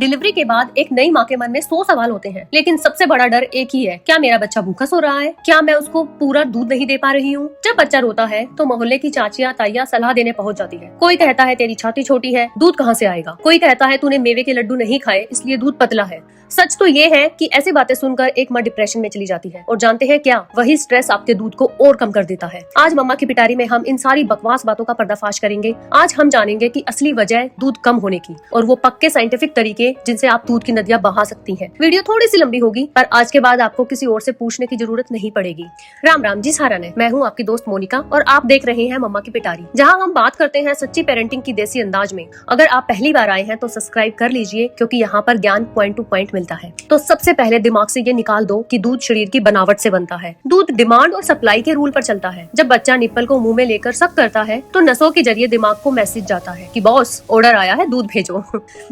Delivery के बाद एक नई माँ के मन में 100 सवाल होते हैं, लेकिन सबसे बड़ा डर एक ही है, क्या मेरा बच्चा भूखा सो रहा है, क्या मैं उसको पूरा दूध नहीं दे पा रही हूँ। जब बच्चा रोता है तो मोहल्ले की चाचियाँ ताइयाँ सलाह देने पहुँच जाती है। कोई कहता है तेरी छाती छोटी है, दूध कहाँ से आएगा। कोई कहता है तूने मेवे के लड्डू नहीं खाए इसलिए दूध पतला है। सच तो ये है कि ऐसी बातें सुनकर एक माँ डिप्रेशन में चली जाती है, और जानते हैं क्या, वही स्ट्रेस आपके दूध को और कम कर देता है। आज मम्मा की पिटारी में हम इन सारी बकवास बातों का पर्दाफाश करेंगे। आज हम जानेंगे कि असली वजह दूध कम होने की और वो पक्के साइंटिफिक तरीके जिनसे आप दूध की नदियाँ बहा सकती हैं। वीडियो थोड़ी सी लंबी होगी, पर आज के बाद आपको किसी और से पूछने की जरूरत नहीं पड़ेगी। राम राम जी सारा ने, मैं हूँ आपकी दोस्त मोनिका और आप देख रहे हैं मम्मा की पिटारी, जहाँ हम बात करते हैं सच्ची पेरेंटिंग की देसी अंदाज में। अगर आप पहली बार आए हैं तो सब्सक्राइब कर लीजिए, क्योंकि यहाँ पर ज्ञान पॉइंट टू पॉइंट मिलता है। तो सबसे पहले दिमाग से ये निकाल दो कि दूध शरीर की बनावट से बनता है। दूध डिमांड और सप्लाई के रूल पर चलता है। जब बच्चा निप्पल को मुंह में लेकर सक करता है तो नसों के जरिए दिमाग को मैसेज जाता है कि बॉस ऑर्डर आया है, दूध भेजो।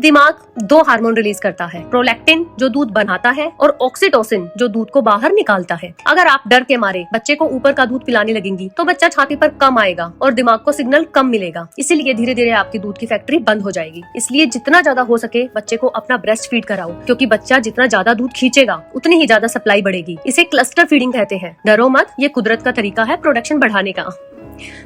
दिमाग दो हार्मोन रिलीज करता है, प्रोलैक्टिन जो दूध बनाता है और ऑक्सीटोसिन जो दूध को बाहर निकालता है। अगर आप डर के मारे बच्चे को ऊपर का दूध पिलाने लगेंगी तो बच्चा छाती पर कम आएगा और दिमाग को सिग्नल कम मिलेगा। इसीलिए धीरे धीरे आपकी दूध की फैक्ट्री बंद हो जाएगी। इसलिए जितना ज्यादा हो सके बच्चे को अपना ब्रेस्ट फीड कराओ, क्योंकि बच्चा जितना ज्यादा दूध खींचेगा उतनी ही ज्यादा सप्लाई बढ़ेगी। इसे क्लस्टर फीडिंग कहते हैं। डरो मत, ये कुदरत का तरीका है प्रोडक्शन बढ़ाने का।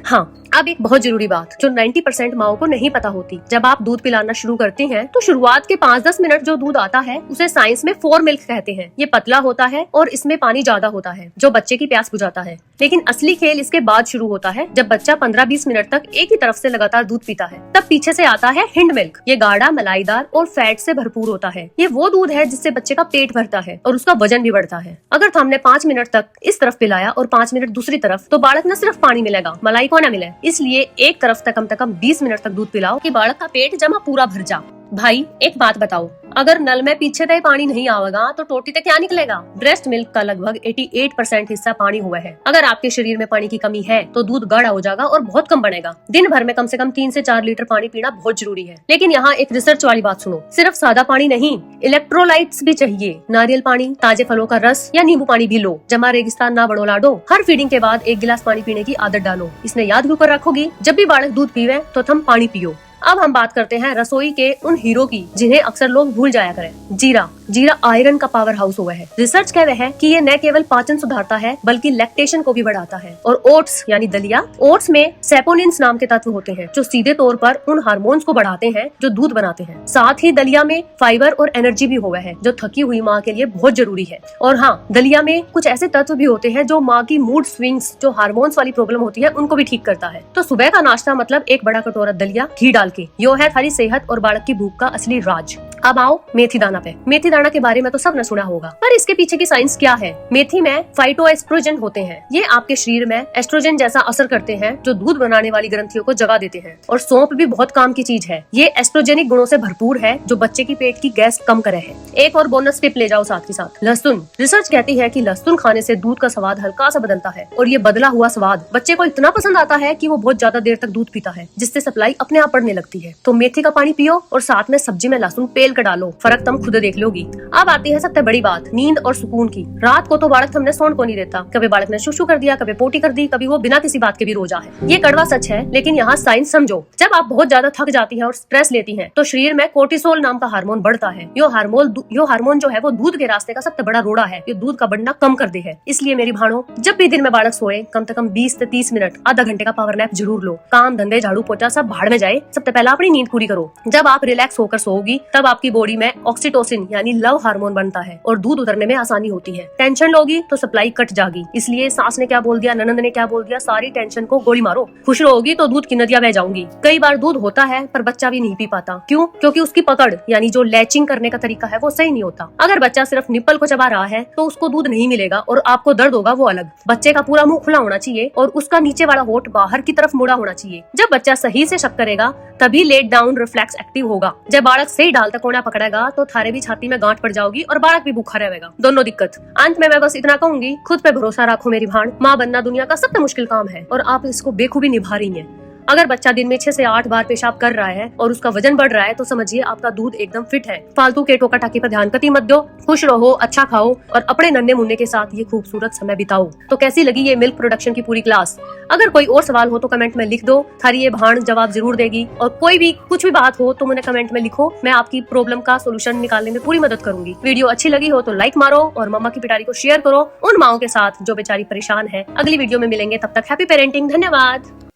हाँ, अब एक बहुत जरूरी बात जो 90% माओ को नहीं पता होती। जब आप दूध पिलाना शुरू करती हैं तो शुरुआत के 5-10 मिनट जो दूध आता है उसे साइंस में फोर मिल्क कहते हैं। ये पतला होता है और इसमें पानी ज्यादा होता है जो बच्चे की प्यास बुझाता है। लेकिन असली खेल इसके बाद शुरू होता है, जब बच्चा 15-20 मिनट तक एक ही तरफ से लगातार दूध पीता है। तब पीछे से आता है हिंड मिल्क। ये गाढ़ा, मलाईदार और फैट से भरपूर होता है। ये वो दूध है जिससे बच्चे का पेट भरता है और उसका वजन भी बढ़ता है। अगर हमने 5 मिनट तक इस तरफ पिलाया और 5 मिनट दूसरी तरफ, तो बालक न सिर्फ पानी मिलेगा, मलाई को न मिले। इसलिए एक तरफ से कम से कम 20 मिनट तक दूध पिलाओ कि बालक का पेट जमा पूरा भर जा। भाई एक बात बताओ, अगर नल में पीछे तय पानी नहीं आवेगा तो टोटी तक क्या निकलेगा। ब्रेस्ट मिल्क का लगभग 88% हिस्सा पानी हुआ है। अगर आपके शरीर में पानी की कमी है तो दूध गाढ़ा हो जाएगा और बहुत कम बनेगा। दिन भर में कम से कम 3 से 4 लीटर पानी पीना बहुत जरूरी है। लेकिन यहाँ एक रिसर्च वाली बात सुनो, सिर्फ सादा पानी नहीं, इलेक्ट्रोलाइट्स भी चाहिए। नारियल पानी, ताजे फलों का रस या नींबू पानी भी लो। जमा रेगिस्तान ना बढ़ो लाडो। हर फीडिंग के बाद 1 गिलास पानी पीने की आदत डालो। इसने याद भी कर रखोगी, जब भी बालक दूध पीवे तो तुम पानी पियो। अब हम बात करते हैं रसोई के उन हीरो की जिन्हें अक्सर लोग भूल जाया करें। जीरा। जीरा आयरन का पावर हाउस हुआ है। रिसर्च कह रहे हैं कि ये न केवल पाचन सुधारता है बल्कि लैक्टेशन को भी बढ़ाता है। और ओट्स यानी दलिया, ओट्स में सेपोनिन्स नाम के तत्व होते हैं जो सीधे तौर पर उन हार्मोन्स को बढ़ाते हैं जो दूध बनाते हैं। साथ ही दलिया में फाइबर और एनर्जी भी हुआ है जो थकी हुई माँ के लिए बहुत जरूरी है। और हाँ, दलिया में कुछ ऐसे तत्व भी होते हैं जो माँ की मूड स्विंग्स, जो हार्मोन्स वाली प्रॉब्लम होती है, उनको भी ठीक करता है। तो सुबह का नाश्ता मतलब एक बड़ा कटोरा दलिया घी डाल के, यो है थारी सेहत और बालक की भूख का असली राज। अब आओ मेथी दाना पे। मेथी दाना के बारे में तो सब ने सुना होगा, पर इसके पीछे की साइंस क्या है। मेथी में फाइटोएस्ट्रोजन होते हैं। ये आपके शरीर में एस्ट्रोजन जैसा असर करते हैं जो दूध बनाने वाली ग्रंथियों को जगा देते हैं। और सौंफ भी बहुत काम की चीज है। ये एस्ट्रोजेनिक गुणों से भरपूर है जो बच्चे की पेट की गैस कम करे है। एक और बोनस टिप ले जाओ साथ के साथ, लहसुन। रिसर्च कहती है कि लहसुन खाने से दूध का स्वाद हल्का सा बदलता है, और ये बदला हुआ स्वाद बच्चे को इतना पसंद आता है कि वो बहुत ज्यादा देर तक दूध पीता है, जिससे सप्लाई अपने आप बढ़ने लगती है। तो मेथी का पानी पियो और साथ में सब्जी में लहसुन पेल कर डालो, फर्क तुम खुद देख लोगी। अब आती है सबसे बड़ी बात, नींद और सुकून की। रात को तो बालक हमने सोने को नहीं देता। कभी बालक ने शुशु कर दिया, कभी पोटी कर दी, कभी वो बिना किसी बात के भी रोजा है। ये कड़वा सच है, लेकिन यहाँ साइंस समझो। जब आप बहुत ज्यादा थक जाती है और स्ट्रेस लेती हैं, तो शरीर में कोर्टिसोल नाम का हार्मोन बढ़ता है। यो हार्मोन जो है वो दूध के रास्ते का सबसे बड़ा रोड़ा है। ये दूध का बढ़ना कम कर दे है। इसलिए मेरी भाणो, जब भी दिन में बालक सोए कम से कम 20 से 30 मिनट, आधा घंटे का पावर नैप जरूर लो। काम धंधे झाड़ू पोछा सब भाड़ में जाए, सबसे पहले अपनी नींद पूरी करो। जब आप रिलैक्स होकर सोओगी तब आपकी बॉडी में ऑक्सीटोसिन यानी लव हार्मोन बनता है और दूध उतरने में आसानी होती है। टेंशन लोगी तो सप्लाई कट जाएगी। इसलिए सास ने क्या बोल दिया, ननंद ने क्या बोल दिया, सारी टेंशन को गोली मारो। खुश रहोगी तो दूध की नदियां बह जाऊंगी। कई बार दूध होता है पर बच्चा भी नहीं पी पाता। क्यों? क्योंकि उसकी पकड़ यानी जो लैचिंग करने का तरीका है वो सही नहीं होता। अगर बच्चा सिर्फ निप्पल को चबा रहा है तो उसको दूध नहीं मिलेगा और आपको दर्द होगा वो अलग। बच्चे का पूरा मुंह खुला होना चाहिए और उसका नीचे वाला होठ बाहर की तरफ मुड़ा होना चाहिए। जब बच्चा सही से शक करेगा तभी लेट डाउन रिफ्लेक्स एक्टिव होगा। जब बालक सही डाल तक कोना पकड़ेगा तो थारे भी छाती में गांठ पड़ जाओगी और बालक भी भूखा रहेगा। दोनों दिक्कत। अंत में मैं बस इतना कहूंगी, खुद पे भरोसा रखो मेरी भाण। माँ बनना दुनिया का सबसे मुश्किल काम है और आप इसको बेखूबी निभा रही हैं। अगर बच्चा दिन में 6 से 8 बार पेशाब कर रहा है और उसका वजन बढ़ रहा है तो समझिए आपका दूध एकदम फिट है। फालतू के टोका टाकी पर ध्यान कति मत दो, खुश रहो, अच्छा खाओ और अपने नन्हे मुन्ने के साथ ये खूबसूरत समय बिताओ। तो कैसी लगी ये मिल्क प्रोडक्शन की पूरी क्लास? अगर कोई और सवाल हो तो कमेंट में लिख दो, थारी ये भाण जवाब जरूर देगी। और कोई भी कुछ भी बात हो तो मुझे कमेंट में लिखो, मैं आपकी प्रॉब्लम का सोल्यूशन निकालने में पूरी मदद करूंगी। वीडियो अच्छी लगी हो तो लाइक मारो और मम्मा की पिटारी को शेयर करो उन माओं के साथ जो बेचारी परेशान है। अगली वीडियो में मिलेंगे, तब तक हैप्पी पेरेंटिंग। धन्यवाद।